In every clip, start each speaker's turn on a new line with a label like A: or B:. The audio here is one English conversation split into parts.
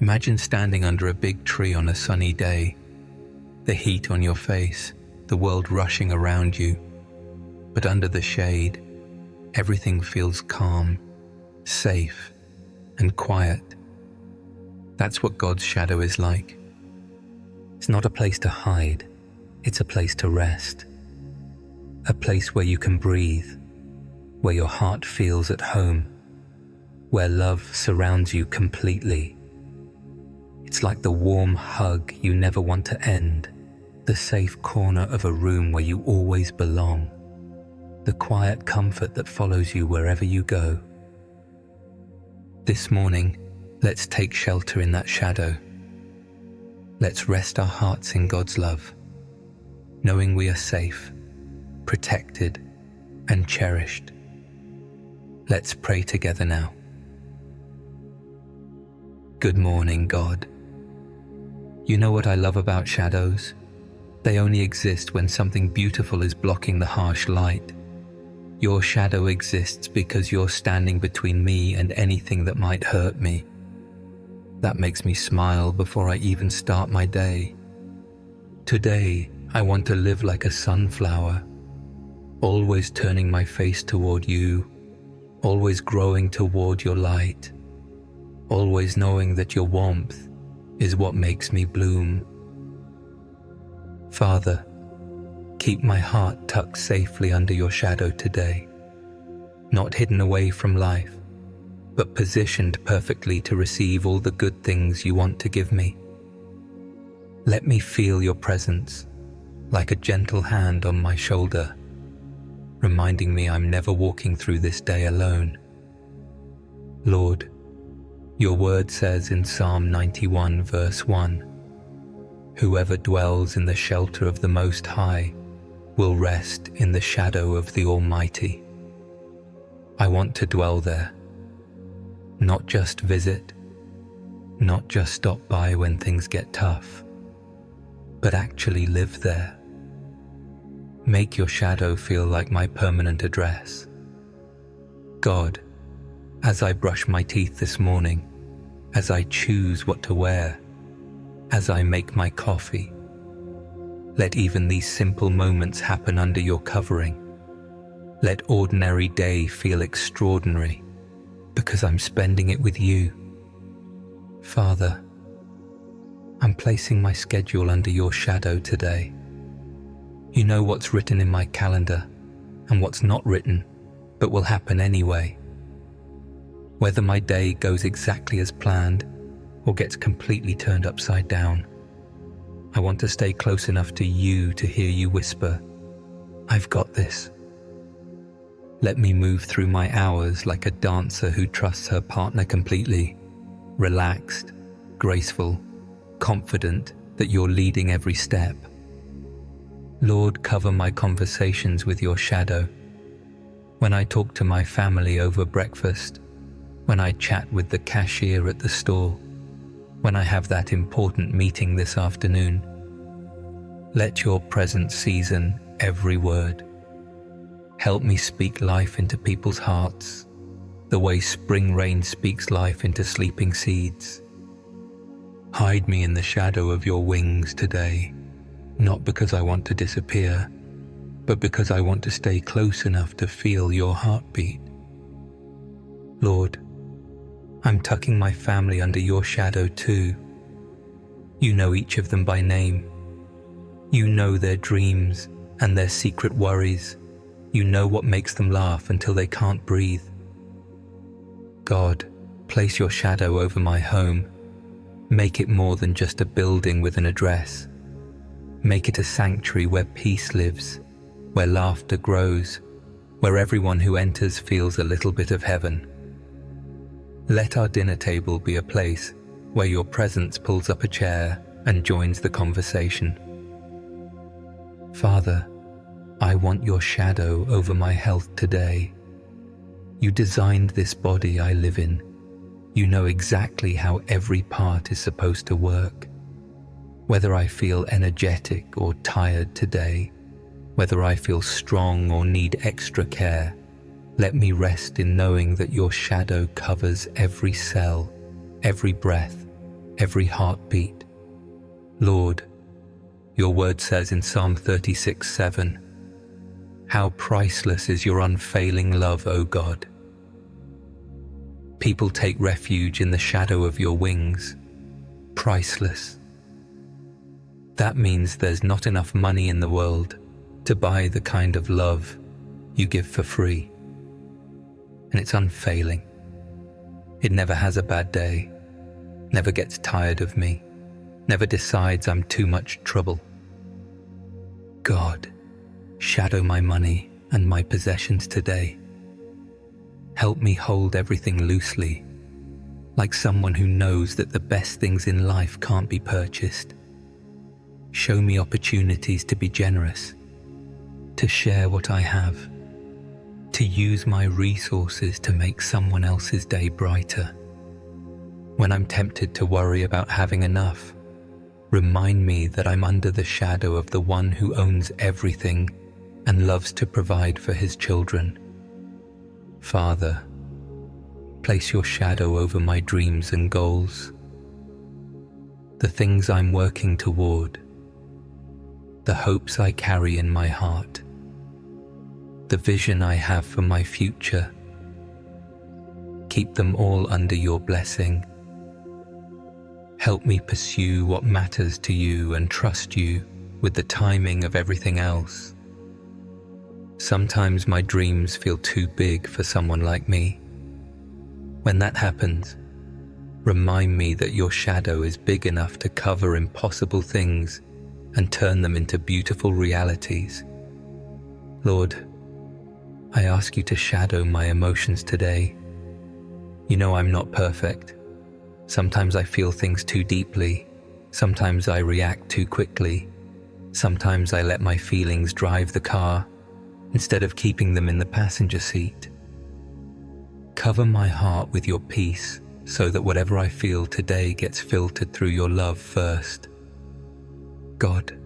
A: Imagine standing under a big tree on a sunny day, the heat on your face, the world rushing around you. But under the shade, everything feels calm, safe, and quiet. That's what God's shadow is like. It's not a place to hide, it's a place to rest. A place where you can breathe, where your heart feels at home, where love surrounds you completely. It's like the warm hug you never want to end, the safe corner of a room where you always belong, the quiet comfort that follows you wherever you go. This morning, let's take shelter in that shadow. Let's rest our hearts in God's love, knowing we are safe, protected, and cherished. Let's pray together now. Good morning, God. You know what I love about shadows? They only exist when something beautiful is blocking the harsh light. Your shadow exists because you're standing between me and anything that might hurt me. That makes me smile before I even start my day. Today, I want to live like a sunflower, always turning my face toward you, always growing toward your light, always knowing that your warmth is what makes me bloom. Father, keep my heart tucked safely under your shadow today, not hidden away from life, but positioned perfectly to receive all the good things you want to give me. Let me feel your presence, like a gentle hand on my shoulder, reminding me I'm never walking through this day alone. Lord, your word says in Psalm 91 verse 1, "Whoever dwells in the shelter of the Most High will rest in the shadow of the Almighty." I want to dwell there, not just visit, not just stop by when things get tough, but actually live there. Make your shadow feel like my permanent address. God, as I brush my teeth this morning, as I choose what to wear, as I make my coffee, let even these simple moments happen under your covering. Let ordinary day feel extraordinary because I'm spending it with you. Father, I'm placing my schedule under your shadow today. You know what's written in my calendar and what's not written, but will happen anyway. Whether my day goes exactly as planned or gets completely turned upside down, I want to stay close enough to you to hear you whisper, "I've got this." Let me move through my hours like a dancer who trusts her partner completely, relaxed, graceful, confident that you're leading every step. Lord, cover my conversations with your shadow. When I talk to my family over breakfast, when I chat with the cashier at the store, when I have that important meeting this afternoon, let your presence season every word. Help me speak life into people's hearts, the way spring rain speaks life into sleeping seeds. Hide me in the shadow of your wings today, not because I want to disappear, but because I want to stay close enough to feel your heartbeat. Lord, I'm tucking my family under your shadow too. You know each of them by name. You know their dreams and their secret worries. You know what makes them laugh until they can't breathe. God, place your shadow over my home. Make it more than just a building with an address. Make it a sanctuary where peace lives, where laughter grows, where everyone who enters feels a little bit of heaven. Let our dinner table be a place where your presence pulls up a chair and joins the conversation. Father, I want your shadow over my health today. You designed this body I live in. You know exactly how every part is supposed to work. Whether I feel energetic or tired today, whether I feel strong or need extra care, let me rest in knowing that your shadow covers every cell, every breath, every heartbeat. Lord, your word says in Psalm 36:7, "How priceless is your unfailing love, O God." People take refuge in the shadow of your wings. Priceless. That means there's not enough money in the world to buy the kind of love you give for free. And it's unfailing. It never has a bad day, never gets tired of me, never decides I'm too much trouble. God, shadow my money and my possessions today. Help me hold everything loosely, like someone who knows that the best things in life can't be purchased. Show me opportunities to be generous, to share what I have, to use my resources to make someone else's day brighter. When I'm tempted to worry about having enough, remind me that I'm under the shadow of the one who owns everything and loves to provide for his children. Father, place your shadow over my dreams and goals, the things I'm working toward, the hopes I carry in my heart, the vision I have for my future. Keep them all under your blessing. Help me pursue what matters to you and trust you with the timing of everything else. Sometimes my dreams feel too big for someone like me. When that happens, remind me that your shadow is big enough to cover impossible things and turn them into beautiful realities. Lord, I ask you to shadow my emotions today. You know I'm not perfect. Sometimes I feel things too deeply. Sometimes I react too quickly. Sometimes I let my feelings drive the car instead of keeping them in the passenger seat. Cover my heart with your peace so that whatever I feel today gets filtered through your love first. God,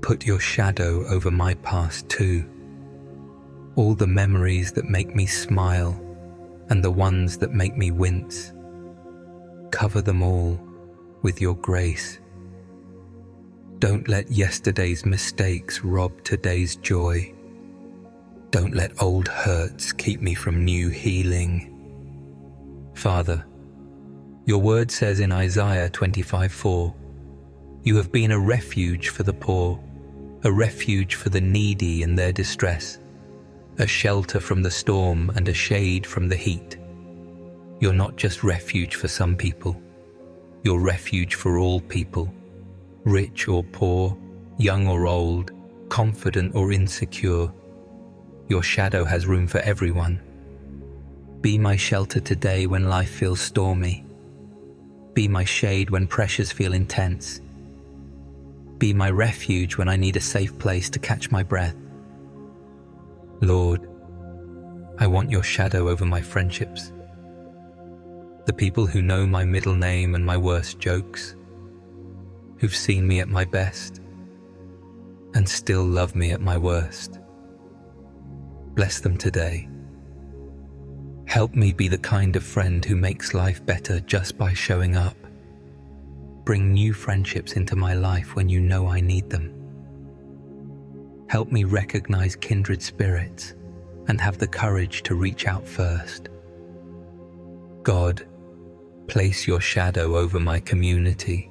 A: put your shadow over my past too. All the memories that make me smile and the ones that make me wince. Cover them all with your grace. Don't let yesterday's mistakes rob today's joy. Don't let old hurts keep me from new healing. Father, your word says in Isaiah 25:4, "You have been a refuge for the poor, a refuge for the needy in their distress, a shelter from the storm and a shade from the heat." You're not just refuge for some people. You're refuge for all people, rich or poor, young or old, confident or insecure. Your shadow has room for everyone. Be my shelter today when life feels stormy. Be my shade when pressures feel intense. Be my refuge when I need a safe place to catch my breath. Lord, I want your shadow over my friendships. The people who know my middle name and my worst jokes, who've seen me at my best and still love me at my worst. Bless them today. Help me be the kind of friend who makes life better just by showing up. Bring new friendships into my life when you know I need them. Help me recognize kindred spirits and have the courage to reach out first. God, place your shadow over my community,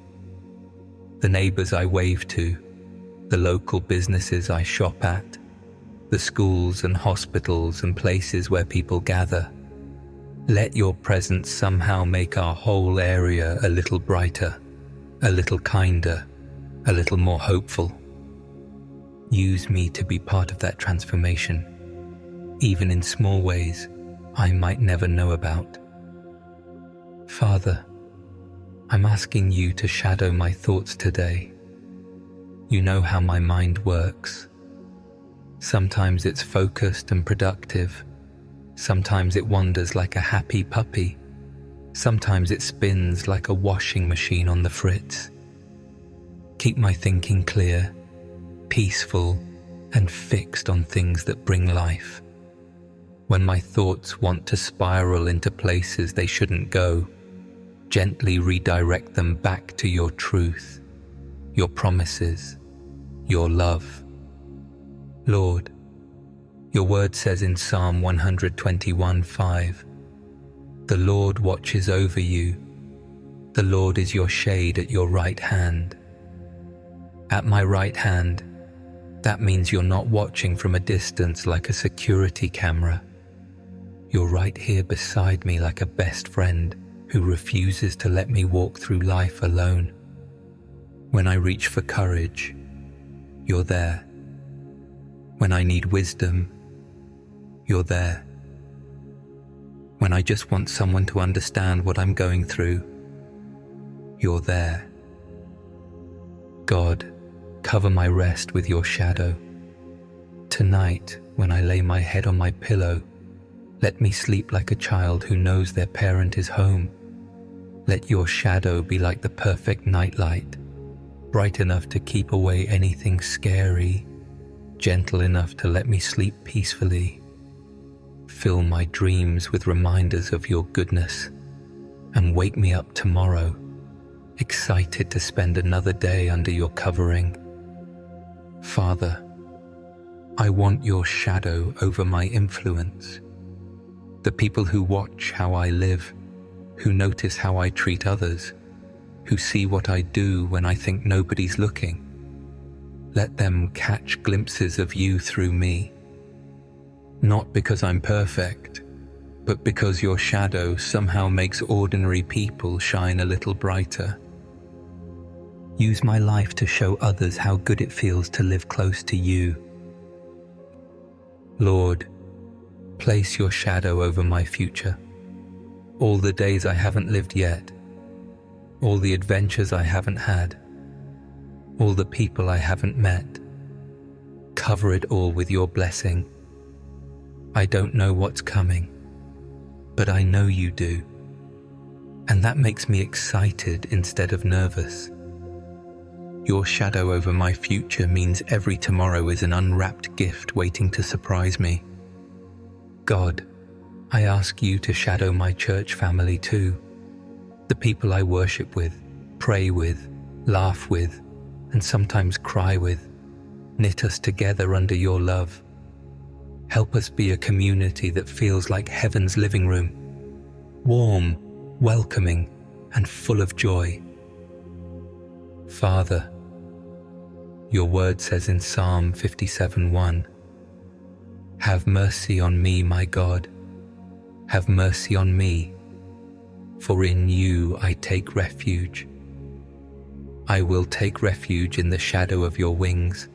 A: the neighbors I wave to, the local businesses I shop at, the schools and hospitals and places where people gather. Let your presence somehow make our whole area a little brighter, a little kinder, a little more hopeful. Use me to be part of that transformation, even in small ways I might never know about. Father, I'm asking you to shadow my thoughts today. You know how my mind works. Sometimes it's focused and productive. Sometimes it wanders like a happy puppy. Sometimes it spins like a washing machine on the fritz. Keep my thinking clear, peaceful, and fixed on things that bring life. When my thoughts want to spiral into places they shouldn't go, Gently redirect them back to your truth, your promises, your love. Lord, your word says in Psalm 121:5, "The Lord watches over you. The Lord is your shade at your right hand." At my right hand, that means you're not watching from a distance like a security camera. You're right here beside me like a best friend who refuses to let me walk through life alone. When I reach for courage, you're there. When I need wisdom, you're there. When I just want someone to understand what I'm going through, you're there. God, cover my rest with your shadow. Tonight, when I lay my head on my pillow, let me sleep like a child who knows their parent is home. Let your shadow be like the perfect nightlight, bright enough to keep away anything scary, gentle enough to let me sleep peacefully. Fill my dreams with reminders of your goodness, and wake me up tomorrow, excited to spend another day under your covering. Father, I want your shadow over my influence. The people who watch how I live, who notice how I treat others, who see what I do when I think nobody's looking. Let them catch glimpses of you through me. Not because I'm perfect, but because your shadow somehow makes ordinary people shine a little brighter. Use my life to show others how good it feels to live close to you. Lord, place your shadow over my future. All the days I haven't lived yet, all the adventures I haven't had, all the people I haven't met. Cover it all with your blessing. I don't know what's coming, but I know you do. And that makes me excited instead of nervous. Your shadow over my future means every tomorrow is an unwrapped gift waiting to surprise me. God, I ask you to shadow my church family too. The people I worship with, pray with, laugh with, and sometimes cry with. Knit us together under your love. Help us be a community that feels like heaven's living room, warm, welcoming, and full of joy. Father, your word says in Psalm 57:1, "Have mercy on me, my God. Have mercy on me, for in you I take refuge. I will take refuge in the shadow of your wings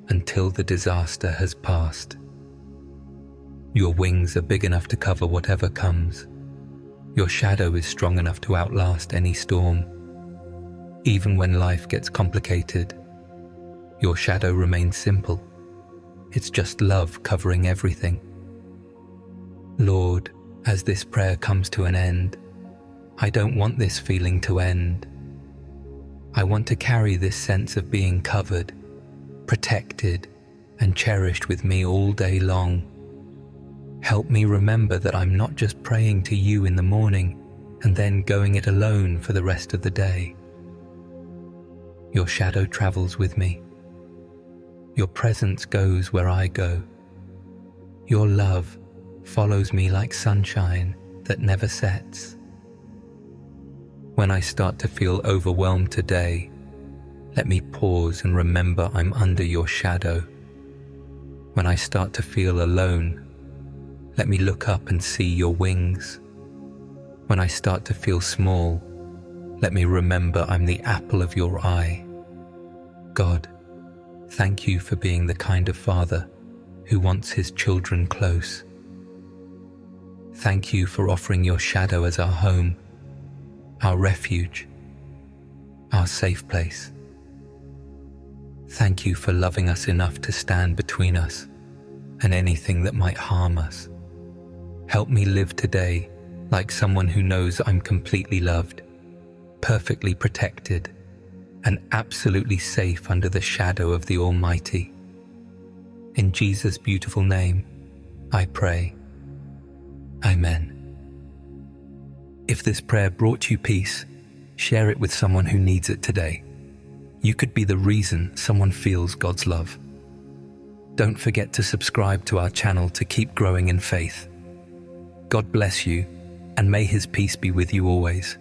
A: until the disaster has passed." Your wings are big enough to cover whatever comes. Your shadow is strong enough to outlast any storm. Even when life gets complicated, your shadow remains simple. It's just love covering everything. Lord, as this prayer comes to an end, I don't want this feeling to end. I want to carry this sense of being covered, protected, and cherished with me all day long. Help me remember that I'm not just praying to you in the morning and then going it alone for the rest of the day. Your shadow travels with me. Your presence goes where I go. Your love follows me like sunshine that never sets. When I start to feel overwhelmed today, let me pause and remember I'm under your shadow. When I start to feel alone, let me look up and see your wings. When I start to feel small, let me remember I'm the apple of your eye. God, thank you for being the kind of father who wants his children close. Thank you for offering your shadow as our home, our refuge, our safe place. Thank you for loving us enough to stand between us and anything that might harm us. Help me live today like someone who knows I'm completely loved, perfectly protected, and absolutely safe under the shadow of the Almighty. In Jesus' beautiful name, I pray. Amen. If this prayer brought you peace, share it with someone who needs it today. You could be the reason someone feels God's love. Don't forget to subscribe to our channel to keep growing in faith. God bless you, and may His peace be with you always.